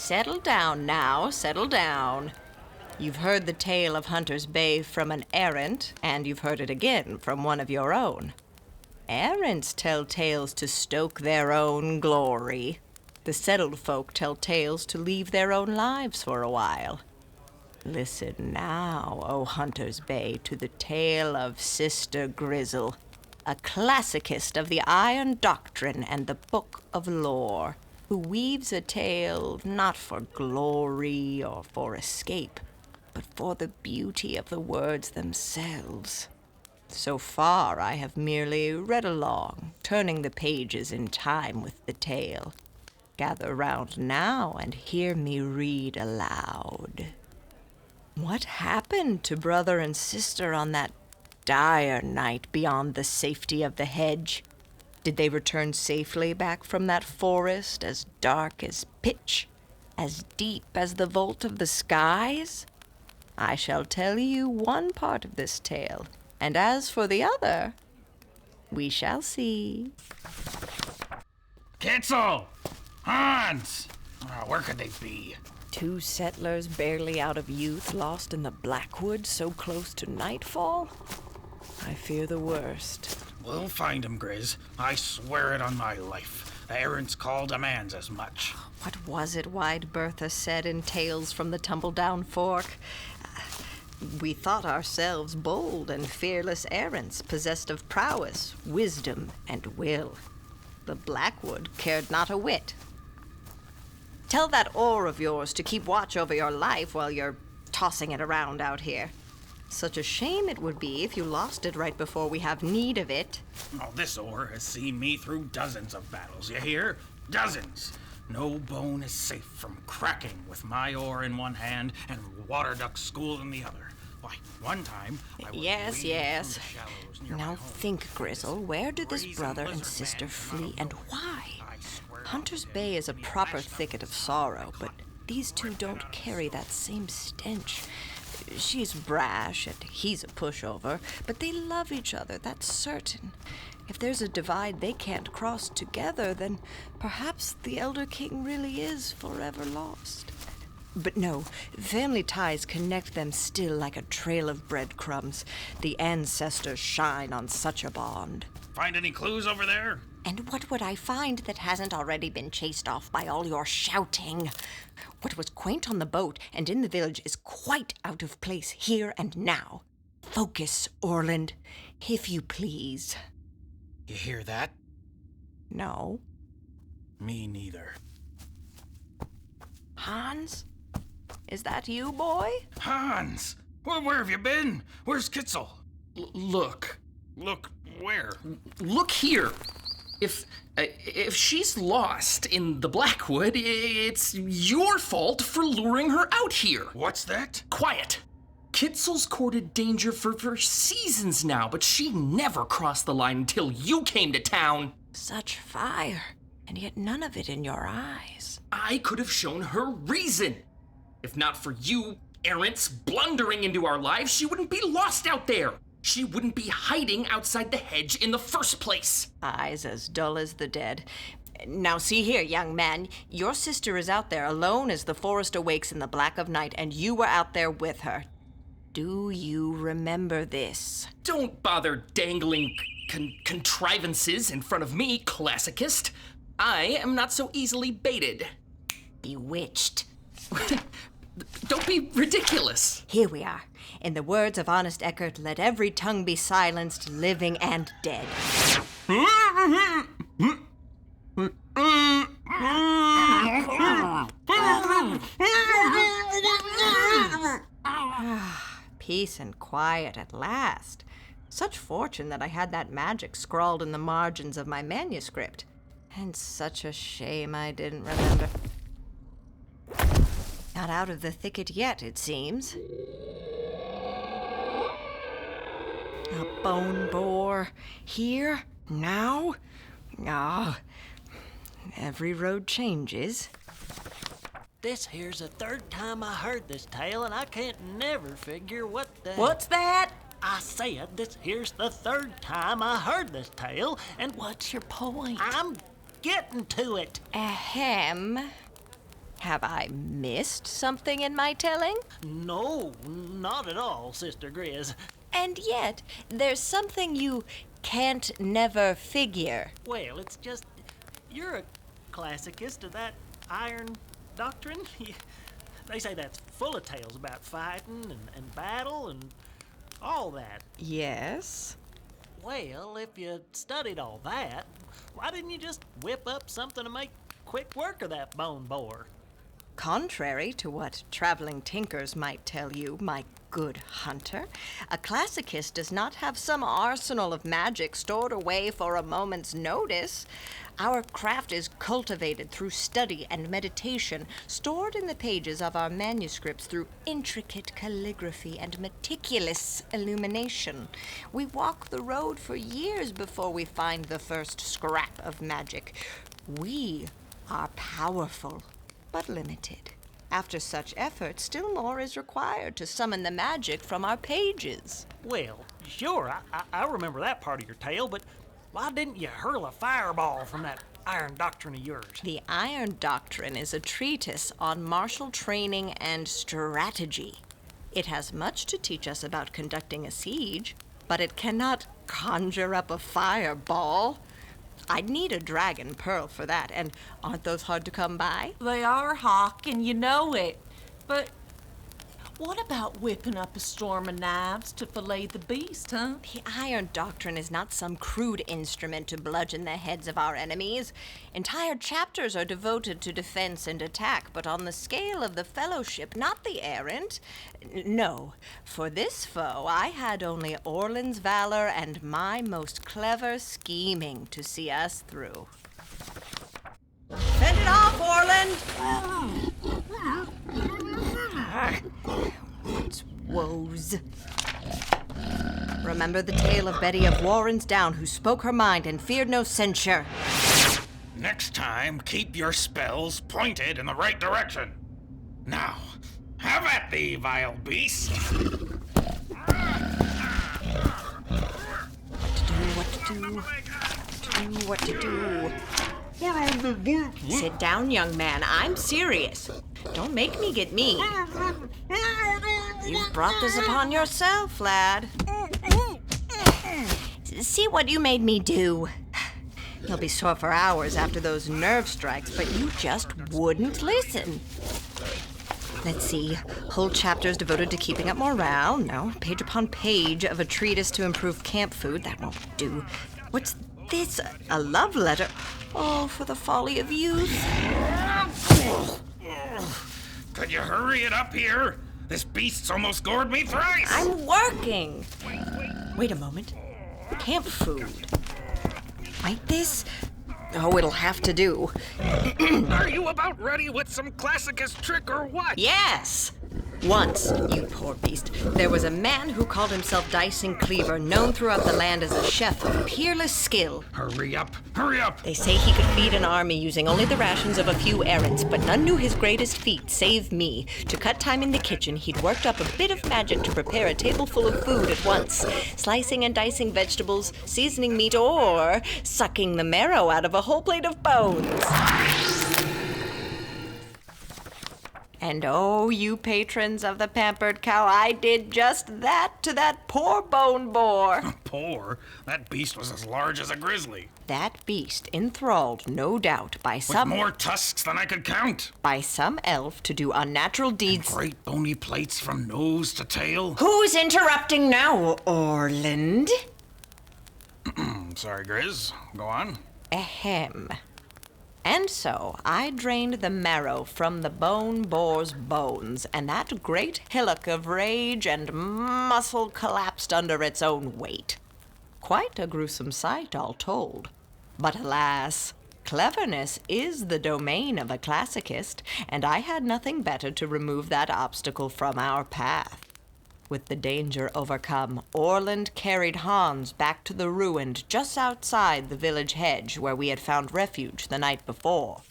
settle down now, settle down. You've heard the tale of Hunter's Bay from an errant, and you've heard it again from one of your own. Errants tell tales to stoke their own glory. The settled folk tell tales to leave their own lives for a while. Listen now, O Hunter's Bay, to the tale of Sister Grizzle, a classicist of the Iron Doctrine and the Book of Lore, who weaves a tale not for glory or for escape, but for the beauty of the words themselves. So far, I have merely read along, turning the pages in time with the tale. Gather round now and hear me read aloud. What happened to brother and sister on that dire night beyond the safety of the hedge? Did they return safely back from that forest as dark as pitch, as deep as the vault of the skies? I shall tell you one part of this tale, and as for the other, we shall see. Kitzel! Hans! Where could they be? Two settlers barely out of youth lost in the Blackwood so close to nightfall? I fear the worst. We'll find them, Grizz. I swear it on my life. The errant's call demands as much. What was it Wide Bertha said in Tales from the Tumbledown Fork? We thought ourselves bold and fearless errants, possessed of prowess, wisdom, and will. The Blackwood cared not a whit. Tell that oar of yours to keep watch over your life while you're tossing it around out here. Such a shame it would be if you lost it right before we have need of it. Oh, this oar has seen me through dozens of battles, you hear? Dozens. No bone is safe from cracking with my oar in one hand and water duck school in the other. Why, one time I was Yes. through the shallows near my Now home. think, Grizzle, where did this brother and sister flee and why? Hunter's Bay is a proper thicket of sorrow, but these two don't carry that same stench. She's brash and he's a pushover, but they love each other, that's certain. If there's a divide they can't cross together, then perhaps the Elder King really is forever lost. But no, family ties connect them still like a trail of breadcrumbs. The ancestors shine on such a bond. Find any clues over there? And what would I find that hasn't already been chased off by all your shouting? What was quaint on the boat and in the village is quite out of place here and now. Focus, Orland, if you please. You hear that? No. Me neither. Hans? Is that you, boy? Hans! Where have you been? Where's Kitzel? Look. Look where? Look here. If she's lost in the Blackwood, it's your fault for luring her out here. What's that? Quiet. Kitzel's courted danger for seasons now, but she never crossed the line until you came to town. Such fire, and yet none of it in your eyes. I could have shown her reason. If not for you, errants, blundering into our lives, she wouldn't be lost out there. She wouldn't be hiding outside the hedge in the first place. Eyes as dull as the dead. Now see here, young man. Your sister is out there alone as the forest awakes in the black of night, and you were out there with her. Do you remember this? Don't bother dangling contrivances in front of me, classicist. I am not so easily baited. Bewitched. Don't be ridiculous. Here we are. In the words of honest Eckert, let every tongue be silenced, living and dead. Peace and quiet at last. Such fortune that I had that magic scrawled in the margins of my manuscript. And such a shame I didn't remember. Not out of the thicket yet, it seems. A bone boar. Here? Now? Ah, every road changes. This here's the third time I heard this tale, and I can't never figure what the... What's that? I said this here's the third time I heard this tale, and What's your point? I'm getting to it. Ahem. Have I missed something in my telling? No, not at all, Sister Grizz. And yet, there's something you can't never figure. Well, it's just, you're a classicist of that iron doctrine. They say that's full of tales about fighting and battle and all that. Yes? Well, if you studied all that, why didn't you just whip up something to make quick work of that bone boar? Contrary to what traveling tinkers might tell you, my good hunter, a classicist does not have some arsenal of magic stored away for a moment's notice. Our craft is cultivated through study and meditation, stored in the pages of our manuscripts through intricate calligraphy and meticulous illumination. We walk the road for years before we find the first scrap of magic. We are powerful, but limited. After such effort, still more is required to summon the magic from our pages. Well, sure, I remember that part of your tale, but why didn't you hurl a fireball from that iron doctrine of yours? The Iron Doctrine is a treatise on martial training and strategy. It has much to teach us about conducting a siege, but it cannot conjure up a fireball. I'd need a dragon pearl for that, and aren't those hard to come by? They are, Hawk, and you know it. But what about whipping up a storm of knives to fillet the beast, huh? The Iron Doctrine is not some crude instrument to bludgeon the heads of our enemies. Entire chapters are devoted to defense and attack, but on the scale of the Fellowship, not the errant. No, for this foe, I had only Orland's valor and my most clever scheming to see us through. Fend it off, Orland! What's woes? Remember the tale of Betty of Warren's Down, who spoke her mind and feared no censure. Next time, keep your spells pointed in the right direction. Now, have at thee, vile beast! What to do? Sit down, young man. I'm serious. Don't make me get mean. You've brought this upon yourself, lad. See what you made me do. You'll be sore for hours after those nerve strikes, but you just wouldn't listen. Let's see. Whole chapters devoted to keeping up morale. No. Page upon page of a treatise to improve camp food. That won't do. What's this? A love letter? Oh, for the folly of youth. Could you hurry it up here? This beast's almost gored me thrice! I'm working. Wait a moment. Camp food. Might this? Oh, it'll have to do. Are you about ready with some classicist trick or what? Yes! Once, you poor beast, there was a man who called himself Dyson Cleaver, known throughout the land as a chef of peerless skill. Hurry up, hurry up! They say he could feed an army using only the rations of a few errands, but none knew his greatest feat, save me. To cut time in the kitchen, he'd worked up a bit of magic to prepare a table full of food at once, slicing and dicing vegetables, seasoning meat, or sucking the marrow out of a whole plate of bones. And oh, you patrons of the pampered cow, I did just that to that poor bone boar. Poor? That beast was as large as a grizzly. That beast enthralled, no doubt, by With more tusks than I could count. by some elf to do unnatural deeds. Great bony plates from nose to tail. Who's interrupting now, Orland? Sorry, Grizz. Go on. Ahem. And so I drained the marrow from the bone boar's bones, and that great hillock of rage and muscle collapsed under its own weight. Quite a gruesome sight, all told. But alas, cleverness is the domain of a classicist, and I had nothing better to remove that obstacle from our path. With the danger overcome, Orland carried Hans back to the ruin just outside the village hedge where we had found refuge the night before.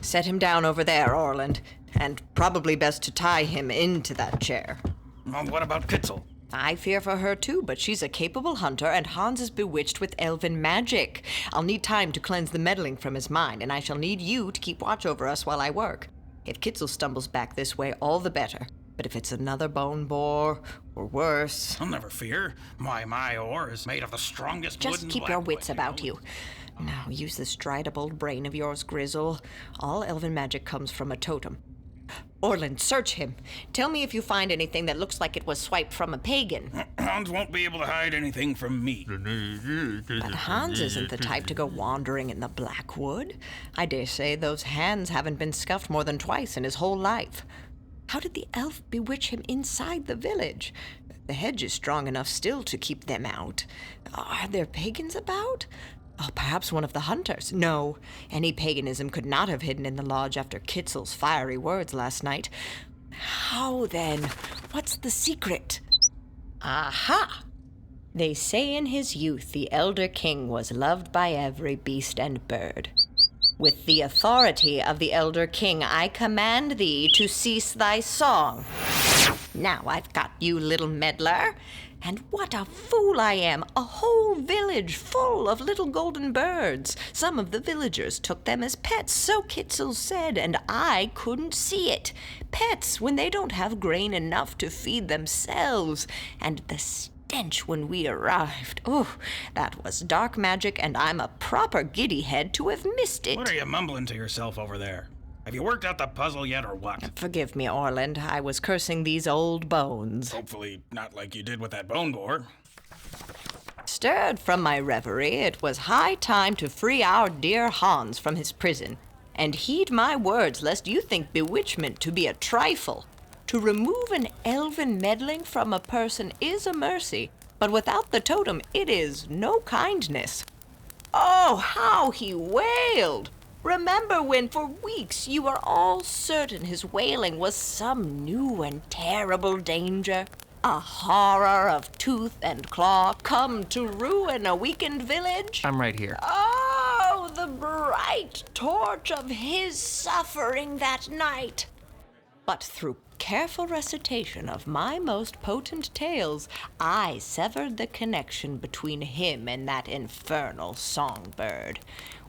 Set him down over there, Orland, and probably best to tie him into that chair. Well, what about Kitzel? I fear for her too, but she's a capable hunter, and Hans is bewitched with elven magic. I'll need time to cleanse the meddling from his mind, and I shall need you to keep watch over us while I work. If Kitzel stumbles back this way, all the better. But if it's another bone boar, or worse... I'll never fear. My ore is made of the strongest wood in Just keep your Blackwood, wits about you. Now, use this dried up old brain of yours, Grizzle. All elven magic comes from a totem. Orland, search him. Tell me if you find anything that looks like it was swiped from a pagan. Hans won't be able to hide anything from me. But Hans isn't the type to go wandering in the Blackwood. I dare say those hands haven't been scuffed more than twice in his whole life. How did the elf bewitch him inside the village? The hedge is strong enough still to keep them out. Are there pagans about? Oh, perhaps one of the hunters. No, any paganism could not have hidden in the lodge after Kitzel's fiery words last night. How then? What's the secret? Aha! They say in his youth the elder king was loved by every beast and bird. With the authority of the elder king, I command thee to cease thy song. Now I've got you, little meddler. And what a fool I am! A whole village full of little golden birds. Some of the villagers took them as pets, so Kitzel said, and I couldn't see it. Pets when they don't have grain enough to feed themselves. And the stench when we arrived. Oh, that was dark magic, and I'm a proper giddy head to have missed it. What are you mumbling to yourself over there? Have you worked out the puzzle yet, or what? Forgive me, Orland. I was cursing these old bones. Hopefully not like you did with that bone boar. Stirred from my reverie, it was high time to free our dear Hans from his prison. And heed my words, lest you think bewitchment to be a trifle. To remove an elven meddling from a person is a mercy, but without the totem it is no kindness. Oh, how he wailed! Remember when for weeks you were all certain his wailing was some new and terrible danger? A horror of tooth and claw come to ruin a weakened village? I'm right here. Oh, the bright torch of his suffering that night! But through careful recitation of my most potent tales, I severed the connection between him and that infernal songbird.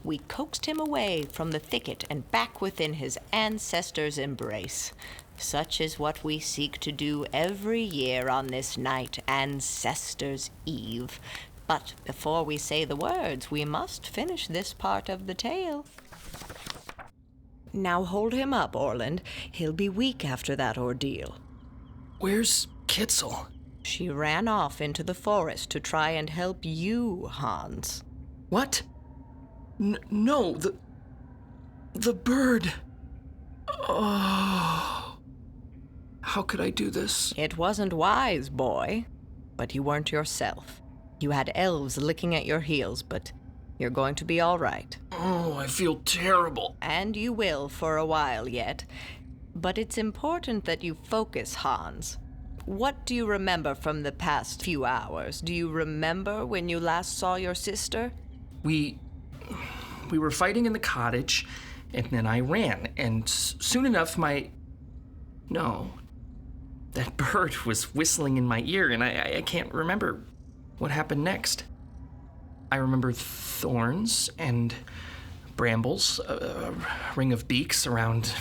We coaxed him away from the thicket and back within his ancestors' embrace. Such is what we seek to do every year on this night, Ancestors' Eve. But before we say the words, we must finish this part of the tale. Now hold him up, Orland. He'll be weak after that ordeal. Where's Kitzel? She ran off into the forest to try and help you, Hans. What? No, the bird. Oh. How could I do this? It wasn't wise, boy. But you weren't yourself. You had elves licking at your heels, but you're going to be all right. Oh, I feel terrible. And you will for a while yet. But it's important that you focus, Hans. What do you remember from the past few hours? Do you remember when you last saw your sister? We were fighting in the cottage, and then I ran, and soon enough that bird was whistling in my ear, and I can't remember what happened next. I remember thorns and brambles, a ring of beaks around,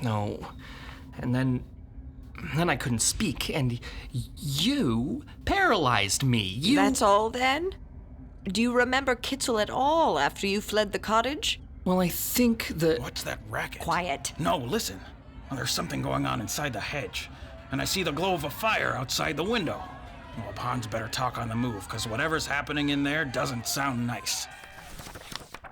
no. And then I couldn't speak, and you paralyzed me. That's all, then? Do you remember Kitzel at all after you fled the cottage? Well, I think that... What's that racket? Quiet. No, listen. Well, there's something going on inside the hedge, and I see the glow of a fire outside the window. Well, Hans better talk on the move, because whatever's happening in there doesn't sound nice.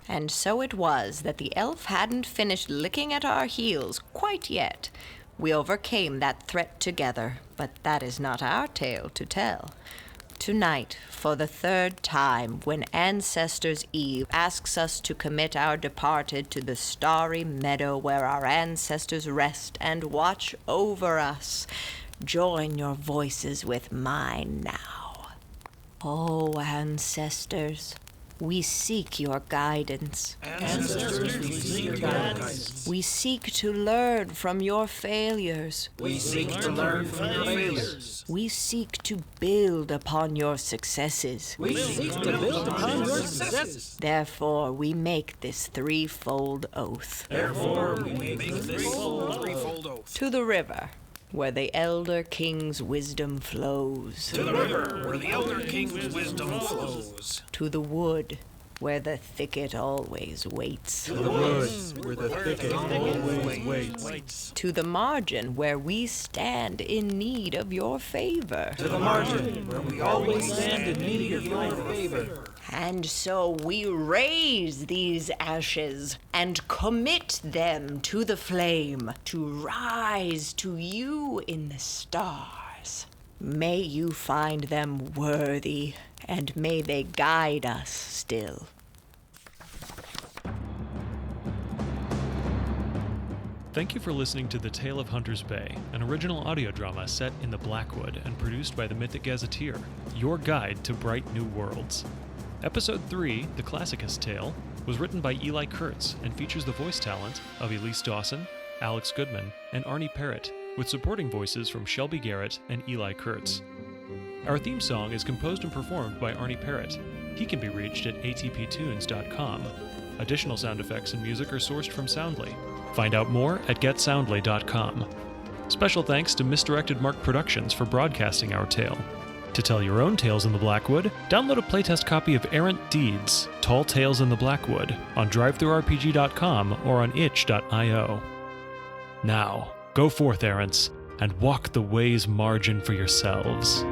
And so it was that the elf hadn't finished licking at our heels quite yet. We overcame that threat together, but that is not our tale to tell. Tonight, for the third time, when Ancestors' Eve asks us to commit our departed to the starry meadow where our ancestors rest and watch over us, join your voices with mine now. Oh, ancestors, We seek your guidance. Ancestors, we seek your guidance. We seek to learn from your failures. We seek to learn from your failures. We seek to build upon your successes. We seek to build upon your successes. Therefore, we make this threefold oath. Therefore, we make this threefold oath. To the river, where the elder king's wisdom flows. To the river, where the elder king's wisdom flows. To the wood, where the thicket always waits. To the woods, where the thicket always waits. To the margin, where we stand in need of your favor. To the margin, where we always stand in need of your favor. And so we raise these ashes and commit them to the flame to rise to you in the stars. May you find them worthy, and may they guide us still. Thank you for listening to The Tale of Hunter's Bay, an original audio drama set in the Blackwood and produced by the Mythic Gazetteer, your guide to bright new worlds. Episode 3, The Classicist Tale, was written by Eli Kurtz and features the voice talent of Elyse Dawson, Alex Goodman, and Arne Parrott, with supporting voices from Shelby Garrett and Eli Kurtz. Our theme song is composed and performed by Arne Parrott. He can be reached at atptunes.com. Additional sound effects and music are sourced from Soundly. Find out more at getsoundly.com. Special thanks to Misdirected Mark Productions for broadcasting our tale. To tell your own tales in the Blackwood, download a playtest copy of Errant Deeds, Tall Tales in the Blackwood, on drivethroughrpg.com or on itch.io. Now, go forth, errants, and walk the way's margin for yourselves.